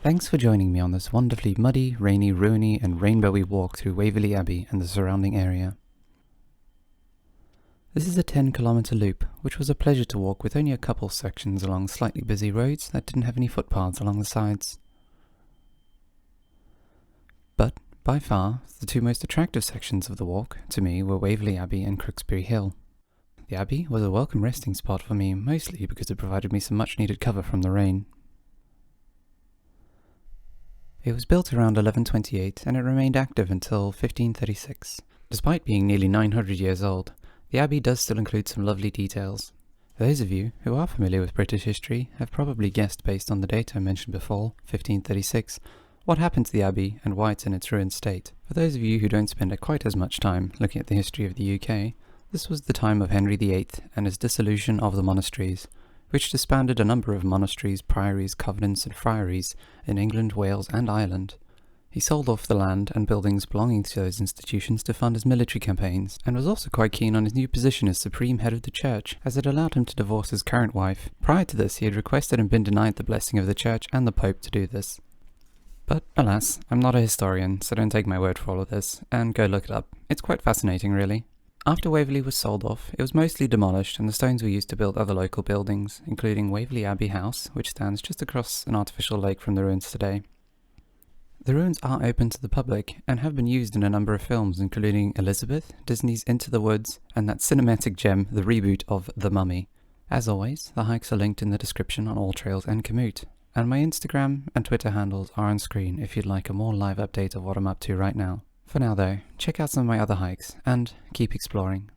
Thanks for joining me on this wonderfully muddy, rainy, ruiny and rainbowy walk through Waverley Abbey and the surrounding area. This is a 10-kilometre loop, which was a pleasure to walk with only a couple sections along slightly busy roads that didn't have any footpaths along the sides. But, by far, the two most attractive sections of the walk, to me, were Waverley Abbey and Crooksbury Hill. The Abbey was a welcome resting spot for me, mostly because it provided me some much-needed cover from the rain. It was built around 1128 and it remained active until 1536. Despite being nearly 900 years old, the Abbey does still include some lovely details. Those of you who are familiar with British history have probably guessed, based on the date I mentioned before, 1536, what happened to the Abbey and why it's in its ruined state. For those of you who don't spend quite as much time looking at the history of the UK, this was the time of Henry VIII and his dissolution of the monasteries, which disbanded a number of monasteries, priories, convents and friaries in England, Wales and Ireland. He sold off the land and buildings belonging to those institutions to fund his military campaigns, and was also quite keen on his new position as supreme head of the church, as it allowed him to divorce his current wife. Prior to this, he had requested and been denied the blessing of the church and the Pope to do this. But alas, I'm not a historian, so don't take my word for all of this, and go look it up. It's quite fascinating, really. After Waverley was sold off, it was mostly demolished and the stones were used to build other local buildings, including Waverley Abbey House, which stands just across an artificial lake from the ruins today. The ruins are open to the public and have been used in a number of films, including Elizabeth, Disney's Into the Woods, and that cinematic gem, the reboot of The Mummy. As always, the hikes are linked in the description on all trails and Komoot, and my Instagram and Twitter handles are on screen if you'd like a more live update of what I'm up to right now. For now though, check out some of my other hikes, and keep exploring.